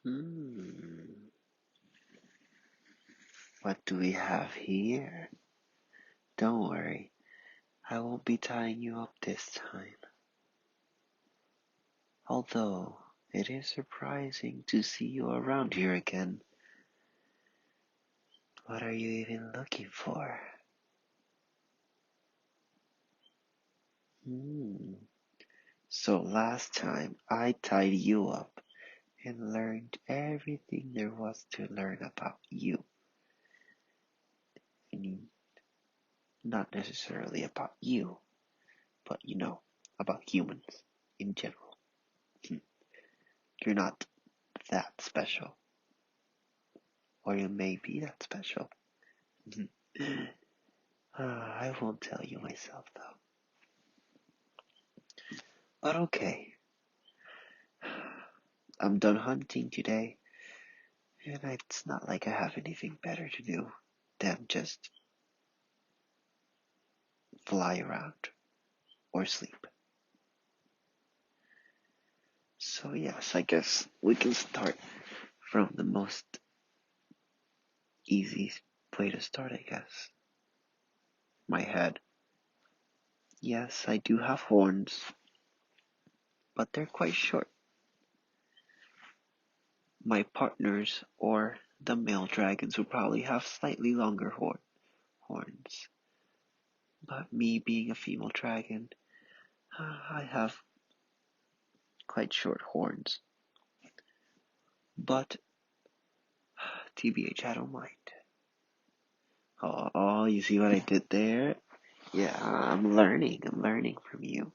Hmm, what do we have here? Don't worry, I won't be tying you up this time. Although, it is surprising to see you around here again. What are you even looking for? Hmm. So last time I tied you up and learned everything there was to learn about you. I mean, not necessarily about you, but about humans in general. You're not that special, or you may be that special. I won't tell you myself though. But okay, I'm done hunting today, and it's not like I have anything better to do than just fly around or sleep. So yes, I guess we can start from the most easy way to start, I guess. My head. Yes, I do have horns, but they're quite short. My partners, or the male dragons, will probably have slightly longer horns. But me being a female dragon, I have quite short horns. But, TBH, I don't mind. Oh, you see what I did there? Yeah, I'm learning from you.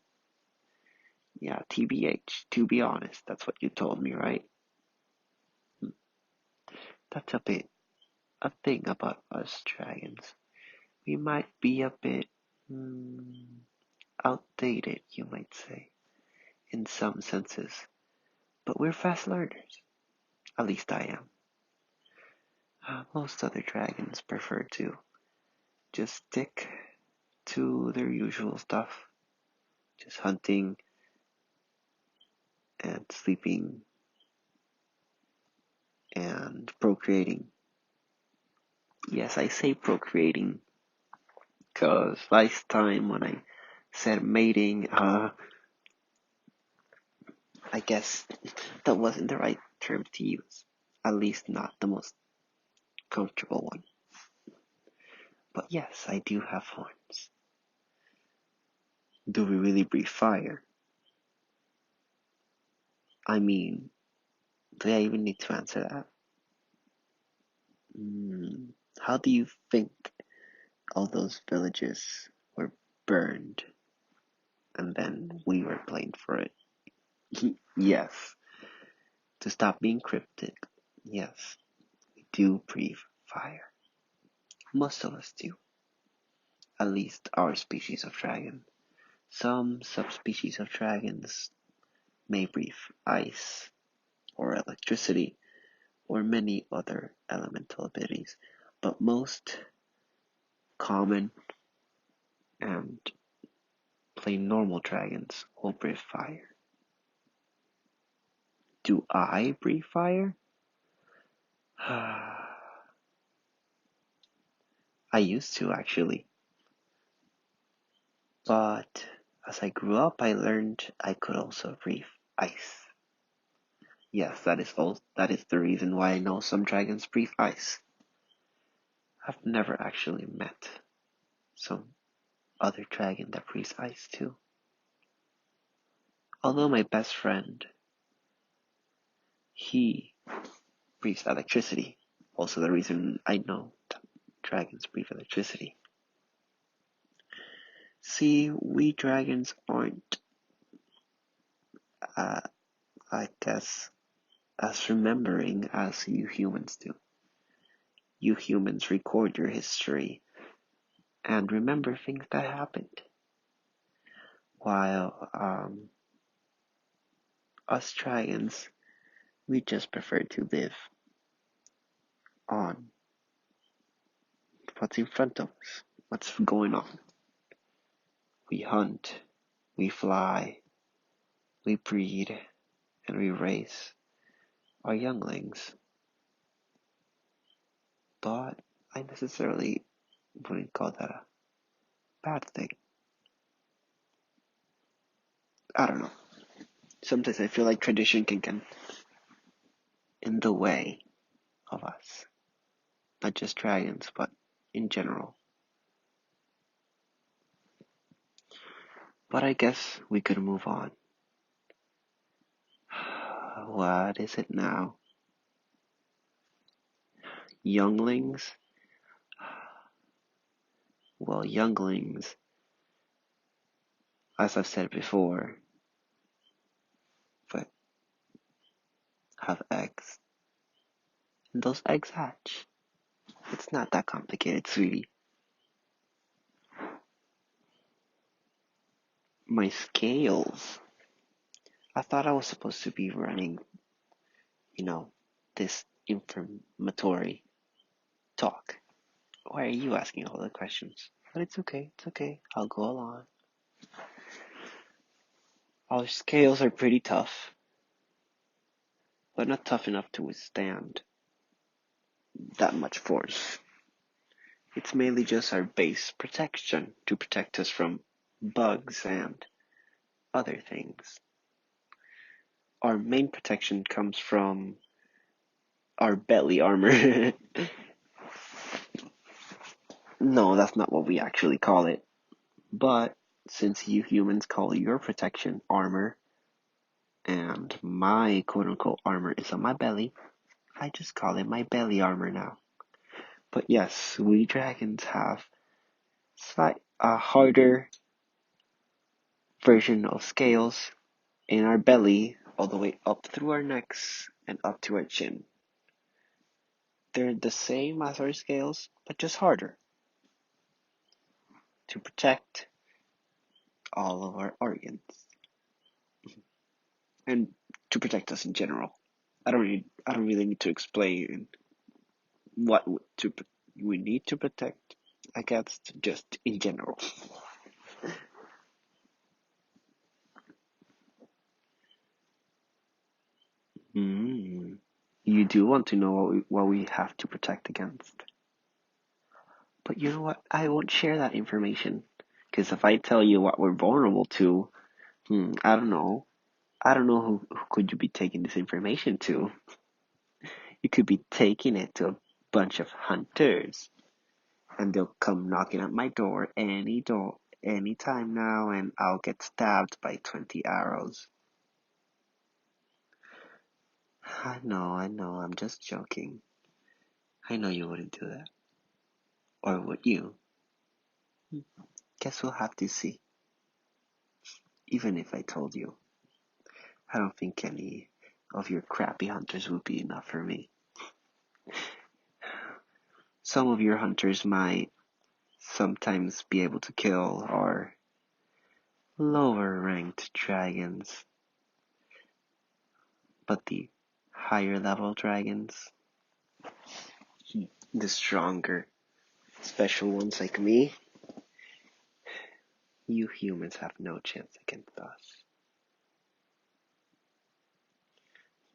Yeah, TBH, to be honest, that's what you told me, right? That's a thing about us dragons. We might be a bit outdated, you might say, in some senses, but we're fast learners. At least I am. Most other dragons prefer to just stick to their usual stuff, just hunting and sleeping and procreating. Yes, I say procreating because last time when I said mating, I guess that wasn't the right term to use. At least not the most comfortable one. But yes, I do have horns. Do we really breathe fire? I mean, do I even need to answer that? How do you think all those villages were burned and then we were blamed for it? Yes, to stop being cryptic. Yes, we do breathe fire. Most of us do. At least our species of dragon. Some subspecies of dragons may breathe ice or electricity or many other elemental abilities, but most common and plain normal dragons will breathe fire. Do I breathe fire? I used to actually, but as I grew up, I learned I could also breathe ice. Yes, that is the reason why I know some dragons breathe ice. I've never actually met some other dragon that breathes ice too. Although my best friend, he breathes electricity. Also the reason I know that dragons breathe electricity. See, we dragons aren't, uh, I guess, as remembering as you humans do. You humans record your history and remember things that happened, while us dragons, we just prefer to live on what's in front of us, what's going on. We hunt, we fly, we breed, and we raise are younglings, but I necessarily wouldn't call that a bad thing. I don't know. Sometimes I feel like tradition can get in the way of us. Not just dragons, but in general. But I guess we could move on. What is it now? Younglings? Well, younglings, as I've said before, but have eggs. And those eggs hatch. It's not that complicated, sweetie. My scales. I thought I was supposed to be running, this informatory talk. Why are you asking all the questions? But it's okay, I'll go along. Our scales are pretty tough, but not tough enough to withstand that much force. It's mainly just our base protection to protect us from bugs and other things. Our main protection comes from our belly armor. No, that's not what we actually call it. But since you humans call your protection armor, and my quote-unquote armor is on my belly, I just call it my belly armor now. But yes, we dragons have a harder version of scales in our belly, all the way up through our necks and up to our chin. They're the same as our scales, but just harder to protect all of our organs and to protect us in general. I don't really need to explain what we need to protect against, just in general. You do want to know what we have to protect against. But you know what? I won't share that information. Because if I tell you what we're vulnerable to, I don't know. I don't know who could you be taking this information to. You could be taking it to a bunch of hunters. And they'll come knocking at my door any time now, and I'll get stabbed by 20 arrows. I know, I'm just joking. I know you wouldn't do that. Or would you? Guess we'll have to see. Even if I told you, I don't think any of your crappy hunters would be enough for me. Some of your hunters might sometimes be able to kill our lower ranked dragons, but the higher level dragons, the stronger, special ones like me, you humans have no chance against us.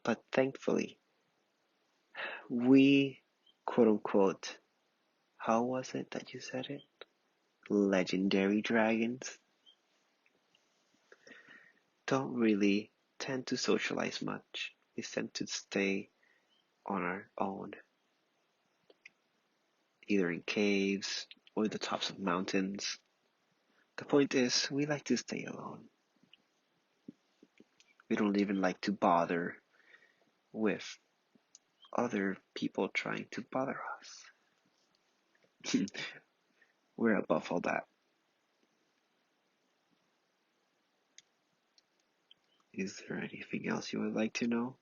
But thankfully, we, quote unquote, how was it that you said it? Legendary dragons don't really tend to socialize much. They tend to stay on our own, either in caves or the tops of mountains. The point is, we like to stay alone. We don't even like to bother with other people trying to bother us. We're above all that. Is there anything else you would like to know?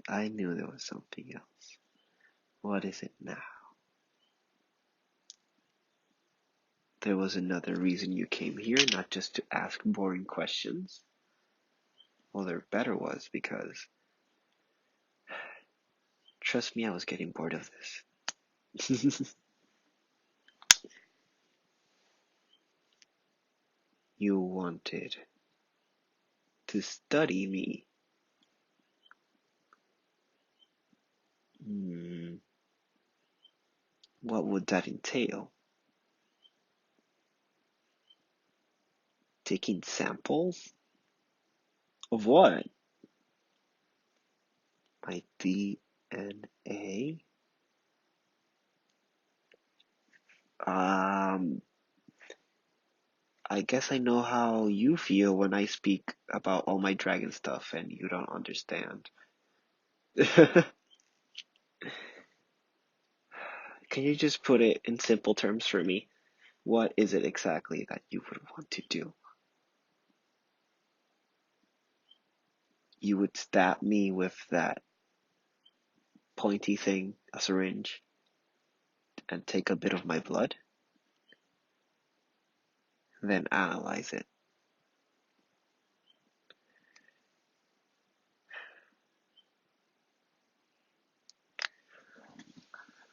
I knew there was something else. What is it now? There was another reason you came here, not just to ask boring questions. Well, there better was, because trust me, I was getting bored of this. You wanted To study me. Hmm, what would that entail? Taking samples? Of what? My DNA? Um, I guess I know how you feel when I speak about all my dragon stuff and you don't understand. Can you just put it in simple terms for me? What is it exactly that you would want to do? You would stab me with that pointy thing, a syringe, and take a bit of my blood, then analyze it.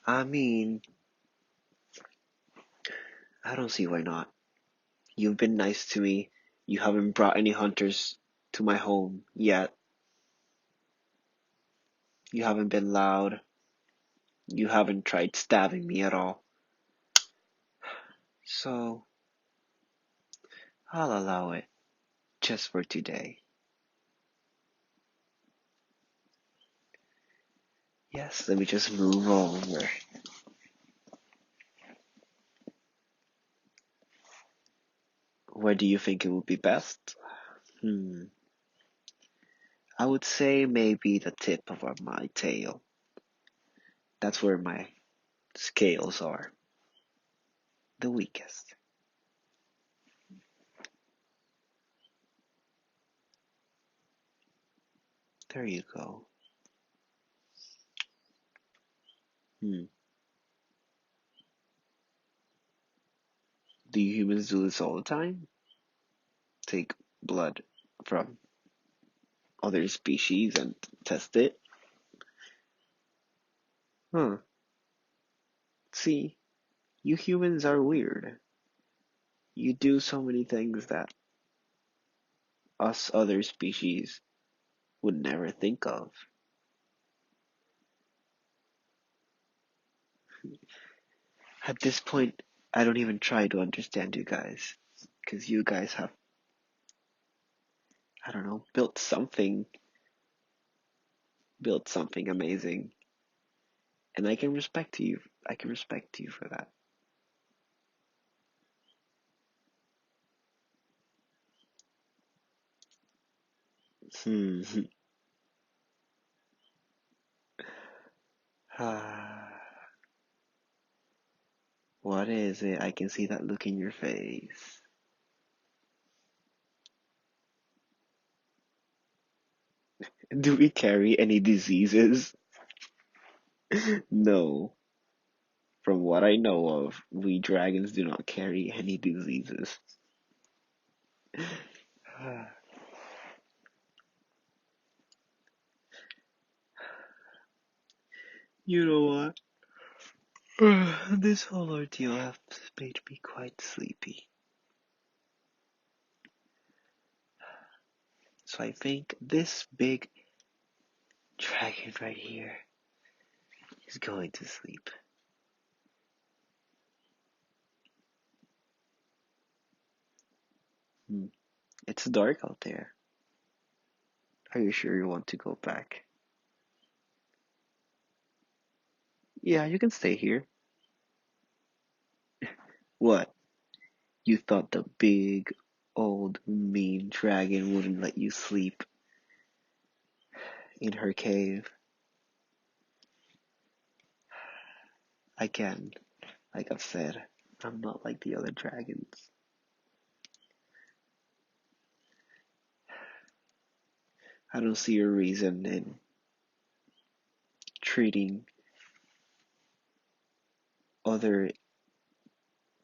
I mean, I don't see why not. You've been nice to me. You haven't brought any hunters to my home yet. You haven't been loud. You haven't tried stabbing me at all. So, I'll allow it. Just for today. Yes, let me just move over. Where do you think it would be best? Hmm. I would say maybe the tip of my tail. That's where my scales are the weakest. There you go. Hmm. Do you humans do this all the time? Take blood from other species and test it? Huh. See, you humans are weird. You do so many things that us other species would never think of. At this point, I don't even try to understand you guys. Because you guys have, I don't know, built something amazing. And I can respect you. I can respect you for that. Hmm. What is it? I can see that look in your face. Do we carry any diseases? No. From what I know of, we dragons do not carry any diseases. You know what? This whole ordeal has made me quite sleepy. So I think this big dragon right here is going to sleep. Hmm. It's dark out there. Are you sure you want to go back? Yeah, you can stay here. What? You thought the big, old, mean dragon wouldn't let you sleep in her cave? Again, like I've said, I'm not like the other dragons. I don't see a reason in treating other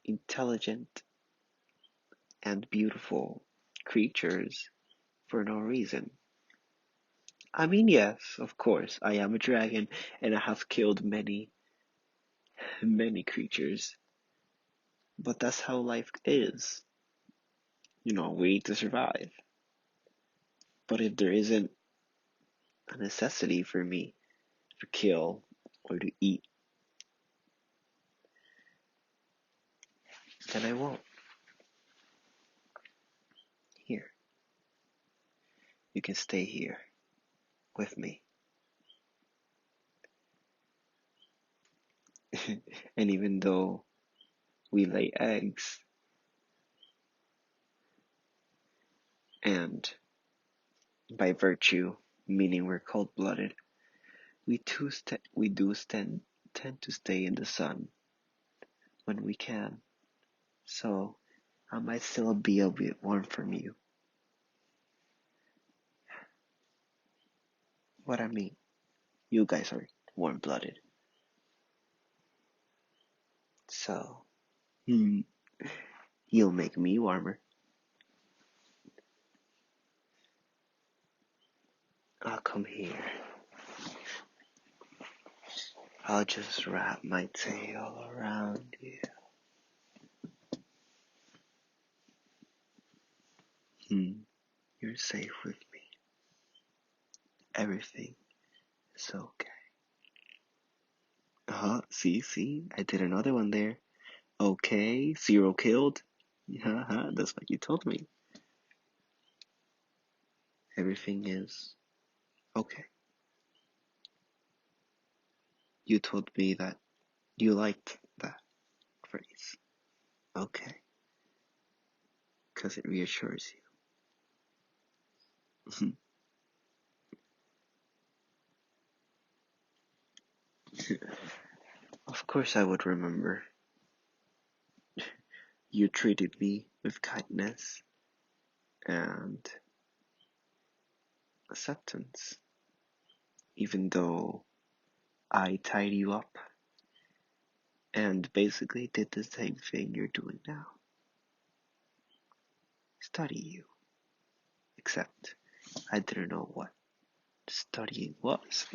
intelligent and beautiful creatures for no reason. I mean, yes, of course, I am a dragon and I have killed many, many creatures, but that's how life is. You know, we need to survive. But if there isn't a necessity for me to kill or to eat, then I won't. Here, you can stay here with me. And even though we lay eggs, and by virtue, meaning we're cold-blooded, we tend to stay in the sun when we can. So I might still be a bit warm from you. What I mean, you guys are warm-blooded. So, you'll make me warmer. I'll come here. I'll just wrap my tail around you. You're safe with me. Everything is okay. See, I did another one there. Okay, 0 killed. That's what you told me. Everything is okay. You told me that you liked that phrase. Okay. Because it reassures you. Of course I would remember. You treated me with kindness and acceptance, even though I tied you up and basically did the same thing you're doing now. Study you. Except I didn't know what studying was.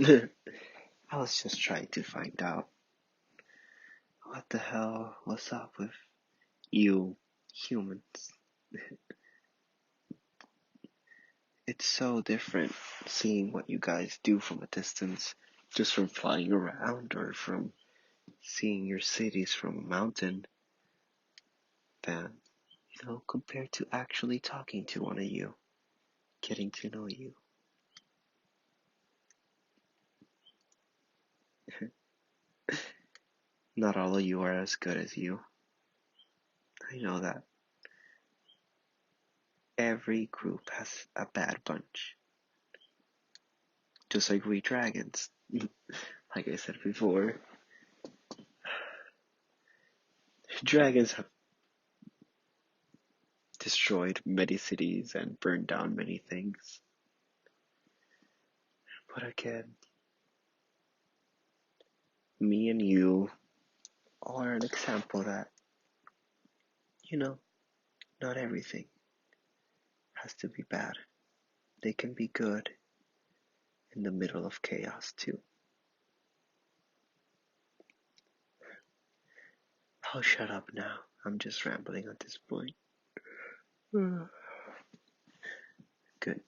I was just trying to find out what the hell was up with you humans. It's so different seeing what you guys do from a distance, just from flying around or from seeing your cities from a mountain, than, compared to actually talking to one of you, getting to know you. Not all of you are as good as you. I know that. Every group has a bad bunch. Just like we dragons. Like I said before, dragons have destroyed many cities and burned down many things. But again, me and you are an example that, not everything has to be bad. They can be good in the middle of chaos too. I'll shut up now. I'm just rambling at this point. Good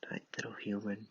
night, little human.